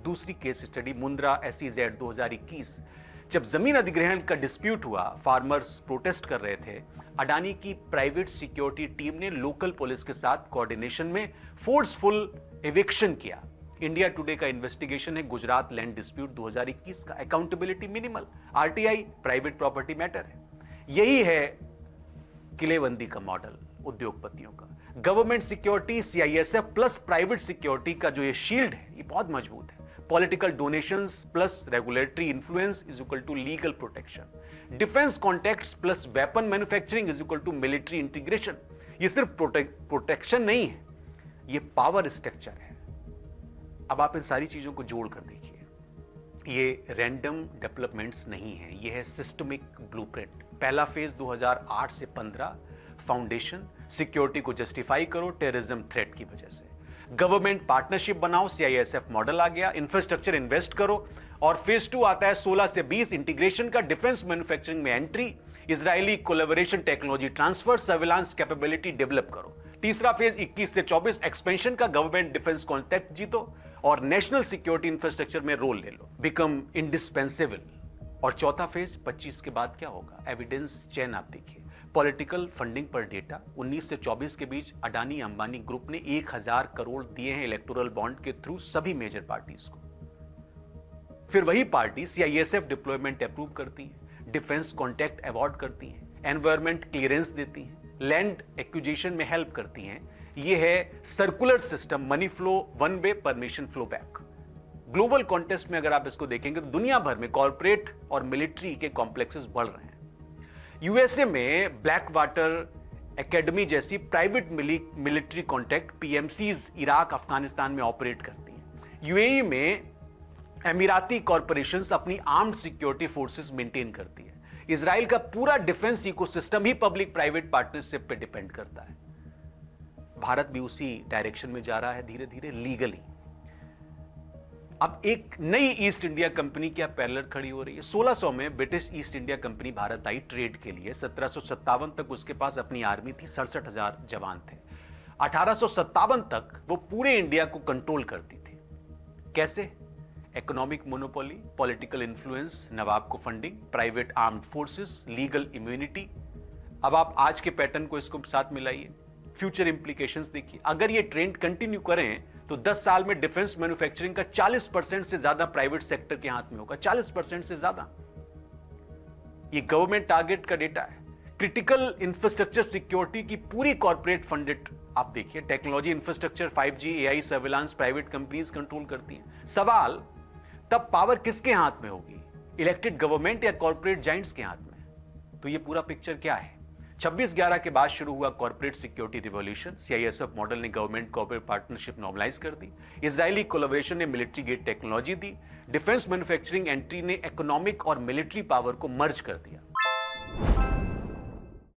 दूसरी case study Mundra SEZ 2021। जब जमीन अधिग्रहण का डिस्प्यूट हुआ, फार्मर्स प्रोटेस्ट कर रहे थे, अडानी की प्राइवेट सिक्योरिटी टीम ने लोकल पुलिस के साथ कोऑर्डिनेशन में फोर्सफुल एविक्शन किया। इंडिया टुडे का इन्वेस्टिगेशन है गुजरात लैंड डिस्प्यूट 2021 का। Accountability minimal, RTI private property matter है। यही है किलेबंदी का मॉडल उद्योगपतियों का। Government security, CISF plus private security का जो ये शील्ड है, ये बहुत मजबूत है। Political donations plus regulatory influence is equal to legal protection. Defence contacts plus weapon manufacturing is equal to military integration. ये सिर्फ प्रोटेक्शन नहीं है, ये पावर स्ट्रक्चर है। अब आप इन सारी चीजों को जोड़ कर देखिए, ये रैंडम डेवलपमेंट्स नहीं है, ये है सिस्टमिक ब्लूप्रिंट। पहला फेज 2008 से 15, फाउंडेशन, सिक्योरिटी को जस्टिफाई करो टेररिज्म थ्रेट की वजह से। गवर्नमेंट पार्टनरशिप बनाओ, CISF मॉडल आ गया, इंफ्रास्ट्रक्चर इन्वेस्ट करो। और फेज 2 आता है 16 से 20, इंटीग्रेशन का, डिफेंस मैन्युफैक्चरिंग में entry, Israeli collaboration, technology transfer, surveillance capability develop करो। तीसरा फेज 21 से 24, एक्सपेंशन का, गवर्नमेंट डिफेंस कॉन्टैक्ट जीतो और नेशनल सिक्योरिटी इंफ्रास्ट्रक्चर में रोल ले लो, बिकम इंडिस्पेंसेबल। और चौथा फेज 25 के बाद क्या होगा? एविडेंस चेन आप देखिए, पॉलिटिकल फंडिंग पर डेटा। 19 से 24 के बीच अडानी अंबानी ग्रुप ने 1000 करोड़ दिए हैं इलेक्टोरल बॉन्ड के थ्रू सभी मेजर पार्टीज को। फिर वही पार्टी CISF डिप्लॉयमेंट अप्रूव करती है, डिफेंस कॉन्टैक्ट अवार्ड करती है, एनवायरमेंट क्लियरेंस देती है, लैंड एक्विजिशन में हेल्प करती हैं। ये है circular system, money flow one way, permission flow back. Global contest में अगर आप इसको देखेंगे तो दुनिया भर में कॉर्पोरेट और मिलिट्री के कॉम्प्लेक्सेस बढ़ रहे हैं। USA में ब्लैक वाटर एकेडमी जैसी private military contact PMCs Iraq, Afghanistan में ऑपरेट करती हैं। UAE में अमीराती कॉर्पोरेशंस अपनी आर्म्ड सिक्योरिटी फोर्सेस मेंटेन करती है। इजराइल का पूरा डिफेंस इकोसिस्टम ही पब्लिक प्राइवेट पार्टनरशिप पे डिपेंड करता है। भारत भी उसी डायरेक्शन में जा रहा है धीरे धीरे, लीगली। अब एक नई ईस्ट इंडिया कंपनी क्या पैरेलल खड़ी हो रही है। 1600 में British East India Company Bharat आई ट्रेड के लिए। 1757 तक उसके पास अपनी आर्मी थी, 67,000 जवान थे। 1857 तक वो पूरे इंडिया को कंट्रोल करती थी। कैसे? इकोनॉमिक मोनोपोली, पॉलिटिकल इन्फ्लुएंस, नवाब को funding, private armed forces, legal immunity. अब आप आज के पैटर्न को इसको साथ मिलाइए, फ्यूचर इंप्लीकेशंस देखिए। अगर ये ट्रेंड कंटिन्यू करें तो 10 साल में डिफेंस मैन्युफैक्चरिंग का 40% से ज्यादा प्राइवेट सेक्टर के हाथ में होगा, 40% से ज्यादा। ये गवर्नमेंट टारगेट का डेटा है। क्रिटिकल इंफ्रास्ट्रक्चर सिक्योरिटी की पूरी कॉर्पोरेट फंडेड आप देखिए, technology infrastructure, 5G, AI, surveillance private companies control करती हैं। सवाल तब पावर किसके हाथ में होगी? इलेक्टेड गवर्नमेंट या कॉर्पोरेट जाइंट्स के हाथ में? तो ये पूरा पिक्चर क्या है? 26/11 के बाद शुरू हुआ corporate security revolution. CISF model ने गवर्नमेंट कॉर्पोरेट पार्टनरशिप नॉर्मलाइज कर दी। इजरायली कोलैबोरेशन ने मिलिट्री गेट टेक्नोलॉजी दी। डिफेंस मैन्युफैक्चरिंग एंट्री ने इकोनॉमिक और मिलिट्री पावर को मर्ज कर दिया।